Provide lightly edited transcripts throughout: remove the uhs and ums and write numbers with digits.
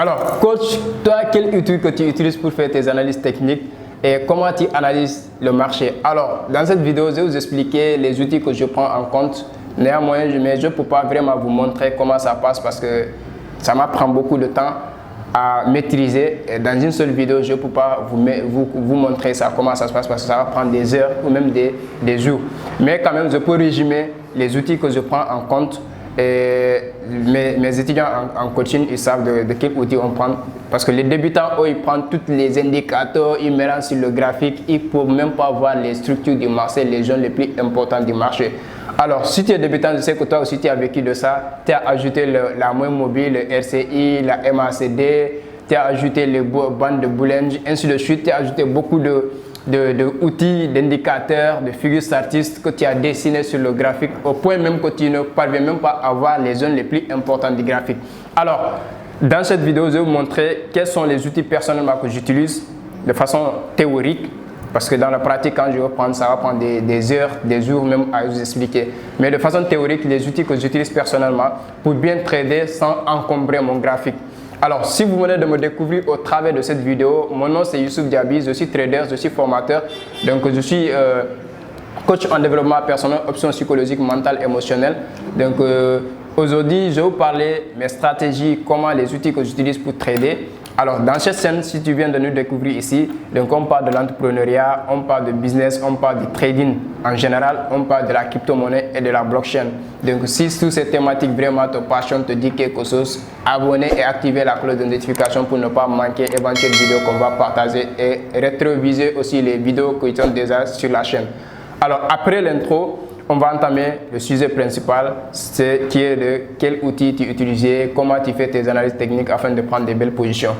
Alors, coach, toi, quel outil que tu utilises pour faire tes analyses techniques et comment tu analyses le marché? Alors, dans cette vidéo, je vais vous expliquer les outils que je prends en compte. Néanmoins, je ne peux pas vraiment vous montrer comment ça passe parce que ça m'apprend beaucoup de temps à maîtriser. Et dans une seule vidéo, je ne peux pas vous montrer ça, comment ça se passe parce que ça va prendre des heures ou même des jours. Mais quand même, je peux résumer les outils que je prends en compte. Et mes étudiants en coaching, ils savent de quel outil on prend. Parce que les débutants, eux, ils prennent tous les indicateurs, ils mélangent sur le graphique. Ils ne peuvent même pas voir les structures du marché, les zones les plus importantes du marché. Alors, si tu es débutant, je sais que toi aussi tu as vécu de ça. Tu as ajouté la moyenne mobile, le RCI, la MACD, tu as ajouté les bandes de Bollinger, ainsi de suite. Tu as ajouté beaucoup d'outils, d'indicateurs, de figures statistiques que tu as dessinées sur le graphique au point même que tu ne parviens même pas à voir les zones les plus importantes du graphique. Alors, dans cette vidéo, je vais vous montrer quels sont les outils personnellement que j'utilise de façon théorique. Parce que dans la pratique, quand je vais prendre, ça va prendre des heures, des jours même à vous expliquer. Mais de façon théorique, les outils que j'utilise personnellement pour bien trader sans encombrer mon graphique. Alors, si vous venez de me découvrir au travers de cette vidéo, mon nom c'est Youssouf Diaby, je suis trader, je suis formateur. Donc, je suis coach en développement personnel, options psychologiques, mentales, émotionnelles. Donc, aujourd'hui, je vais vous parler de mes stratégies, comment les outils que j'utilise pour trader. Alors, dans cette chaîne, si tu viens de nous découvrir ici, donc on parle de l'entrepreneuriat, on parle de business, on parle du trading en général, on parle de la crypto-monnaie et de la blockchain. Donc, si toutes ces thématiques vraiment te passionnent, te disent quelque chose, abonnez et activez la cloche de notification pour ne pas manquer éventuelles vidéos qu'on va partager et rétroviser aussi les vidéos qui sont déjà sur la chaîne. Alors, après l'intro, on va entamer le sujet principal, qui est de quel outil tu utilises, comment tu fais tes analyses techniques afin de prendre des belles positions.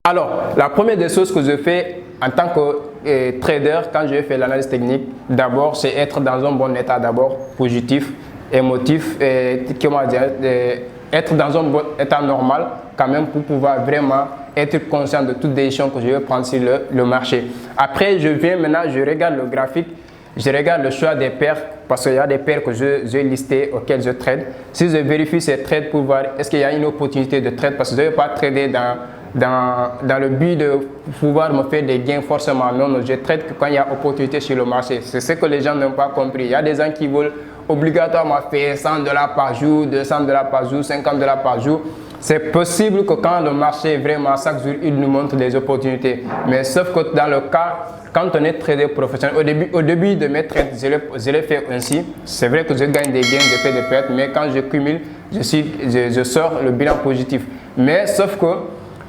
Alors, la première des choses que je fais en tant que trader, quand je fais l'analyse technique, d'abord, c'est être dans un bon état, d'abord positif, émotif, comment dire, être dans un bon état normal quand même pour pouvoir vraiment être conscient de toutes les décisions que je vais prendre sur le marché. Après, je viens maintenant, je regarde le graphique, je regarde le choix des paires parce qu'il y a des paires que j'ai listées auxquelles je trade. Si je vérifie ces trades pour voir est-ce qu'il y a une opportunité de trade parce que je ne vais pas trader dans le but de pouvoir me faire des gains forcément. Non, je trade que quand il y a opportunité sur le marché. C'est ce que les gens n'ont pas compris. Il y a des gens qui veulent obligatoirement faire $100 par jour, $200 par jour, $50 par jour. C'est possible que quand le marché vraiment chaque jour il nous montre des opportunités. Mais sauf que dans le cas, quand on est trader professionnel, au début de mes trades, je l'ai fait ainsi. C'est vrai que je gagne des gains, je fais des pertes, mais quand je cumule, je sors le bilan positif. Mais sauf que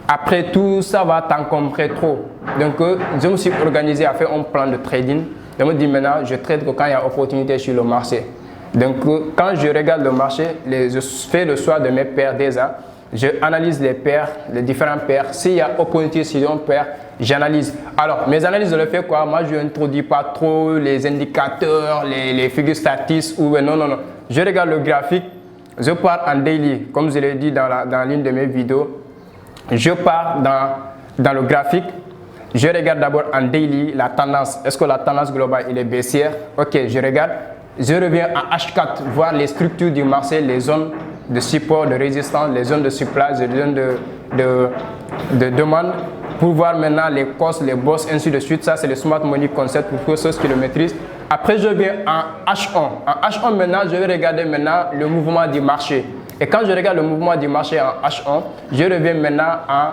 après tout, ça va t'encombrer trop. Donc, je me suis organisé à faire un plan de trading. Je me dis maintenant, je trade que quand il y a opportunité sur le marché. Donc, quand je regarde le marché, je fais le choix de mes paires déjà. Je analyse les paires, les différentes paires. S'il y a opportunité sur une paire, j'analyse. Alors, mes analyses, je le fais quoi? Moi, je n'introduis pas trop les indicateurs, les figures statistiques. Non. Je regarde le graphique. Je pars en daily, comme je l'ai dit dans l'une de mes vidéos. Je pars dans le graphique, je regarde d'abord en daily la tendance. Est-ce que la tendance globale est baissière? Ok, je regarde. Je reviens en H4, voir les structures du marché, les zones de support, de résistance, les zones de supply, les zones de demande, pour voir maintenant les costs, les boss, ainsi de suite. Ça, c'est le Smart Money Concept pour ceux qui le maîtrisent. Après, je viens en H1. En H1, maintenant, je vais regarder maintenant le mouvement du marché. Et quand je regarde le mouvement du marché en H1, je reviens maintenant en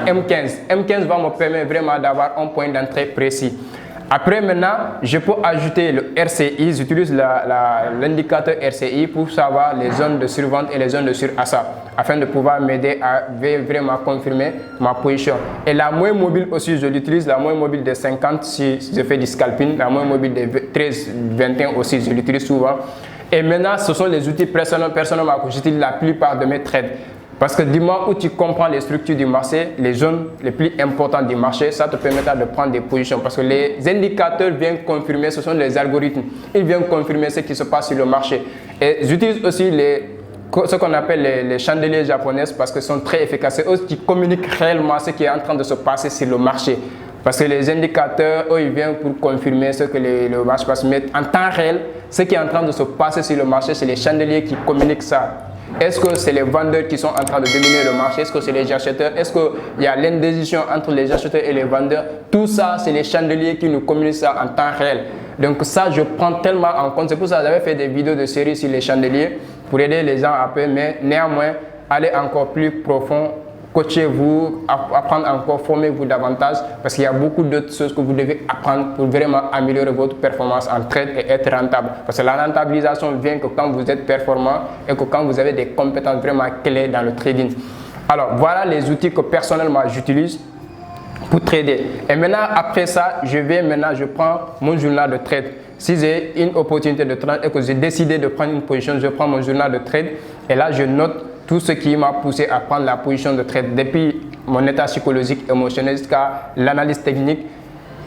M15. M15 va me permettre vraiment d'avoir un point d'entrée précis. Après maintenant, je peux ajouter le RCI. J'utilise l'indicateur RCI pour savoir les zones de survente et les zones de surachat afin de pouvoir m'aider à vraiment confirmer ma position. Et la moyenne mobile aussi, je l'utilise. La moyenne mobile de 50 si je fais du scalping. La moyenne mobile de 13, 21 aussi, je l'utilise souvent. Et maintenant, ce sont les outils personnels que j'utilise la plupart de mes trades. Parce que du moment où tu comprends les structures du marché, les zones les plus importantes du marché, ça te permettra de prendre des positions. Parce que les indicateurs viennent confirmer, ce sont les algorithmes, ils viennent confirmer ce qui se passe sur le marché. Et j'utilise aussi ce qu'on appelle les chandeliers japonaises parce que sont très efficaces. C'est eux qui communiquent réellement ce qui est en train de se passer sur le marché. Parce que les indicateurs, eux, ils viennent pour confirmer ce que le marché passe. Mais en temps réel, ce qui est en train de se passer sur le marché, c'est les chandeliers qui communiquent ça. Est-ce que c'est les vendeurs qui sont en train de dominer le marché? Est-ce que c'est les acheteurs? Est-ce qu'il y a l'indécision entre les acheteurs et les vendeurs? Tout ça, c'est les chandeliers qui nous communiquent ça en temps réel. Donc ça, je prends tellement en compte. C'est pour ça que j'avais fait des vidéos de série sur les chandeliers pour aider les gens un peu. Mais néanmoins, allez encore plus profond. Coachez-vous, apprendre encore, formez-vous davantage parce qu'il y a beaucoup d'autres choses que vous devez apprendre pour vraiment améliorer votre performance en trade et être rentable. Parce que la rentabilisation vient que quand vous êtes performant et que quand vous avez des compétences vraiment clés dans le trading. Alors, voilà les outils que personnellement j'utilise pour trader. Et maintenant, après ça, je prends mon journal de trade. Si j'ai une opportunité de trade et que j'ai décidé de prendre une position, je prends mon journal de trade et là, je note tout ce qui m'a poussé à prendre la position de trade depuis mon état psychologique, émotionnel jusqu'à l'analyse technique,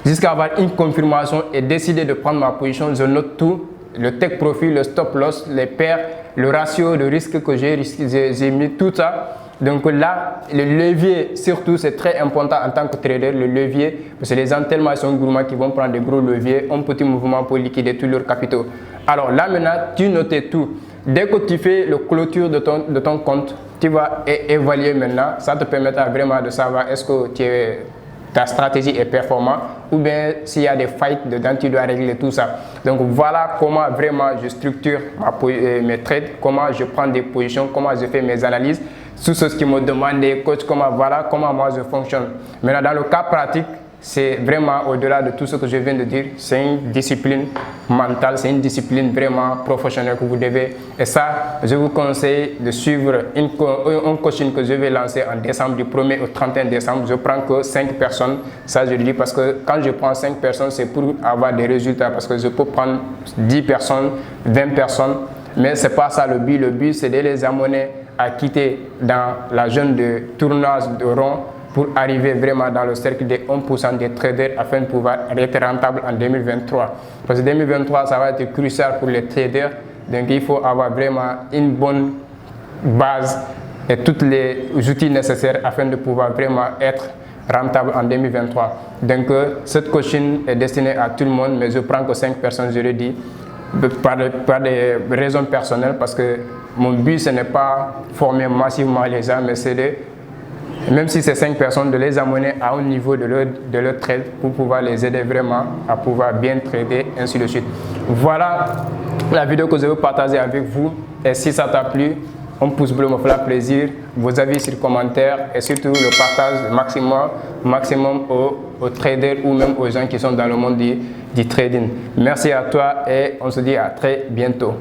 jusqu'à avoir une confirmation et décider de prendre ma position. Je note tout, le take profit, le stop loss, les paires, le ratio de risque que j'ai mis, tout ça. Donc là, le levier, surtout, c'est très important en tant que trader, le levier, parce que les gens tellement sont gourmands qui vont prendre des gros leviers, un petit mouvement pour liquider tous leurs capitaux. Alors là maintenant, tu notes tout. Dès que tu fais le clôture de ton compte, tu vas évaluer maintenant. Ça te permettra vraiment de savoir est-ce que ta stratégie est performante ou bien s'il y a des failles dedans, tu dois régler tout ça. Donc voilà comment vraiment je structure mes trades, comment je prends des positions, comment je fais mes analyses. Tout ce qui me demande des coachs, voilà comment moi je fonctionne. Maintenant, dans le cas pratique, c'est vraiment au-delà de tout ce que je viens de dire, c'est une discipline mentale, c'est une discipline vraiment professionnelle que vous devez. Et ça, je vous conseille de suivre un coaching que je vais lancer en décembre, du 1er au 31 décembre. Je prends que 5 personnes, ça je le dis parce que quand je prends 5 personnes, c'est pour avoir des résultats. Parce que je peux prendre 10 personnes, 20 personnes, mais ce n'est pas ça le but. Le but, c'est de les amener à quitter dans la zone de tournage de rond pour arriver vraiment dans le cercle des 1% des traders afin de pouvoir être rentable en 2023. Parce que 2023, ça va être crucial pour les traders. Donc, il faut avoir vraiment une bonne base et tous les outils nécessaires afin de pouvoir vraiment être rentable en 2023. Donc, cette coaching est destinée à tout le monde, mais je prends que 5 personnes, je le dis, par des raisons personnelles, parce que mon but, ce n'est pas former massivement les gens, mais c'est de, même si c'est 5 personnes, de les amener à un niveau de leur trade pour pouvoir les aider vraiment à pouvoir bien trader, ainsi de suite. Voilà la vidéo que je veux partager avec vous. Et si ça t'a plu, un pouce bleu me fera plaisir, vos avis sur commentaires et surtout le partage maximum aux traders ou même aux gens qui sont dans le monde du trading. Merci à toi et on se dit à très bientôt.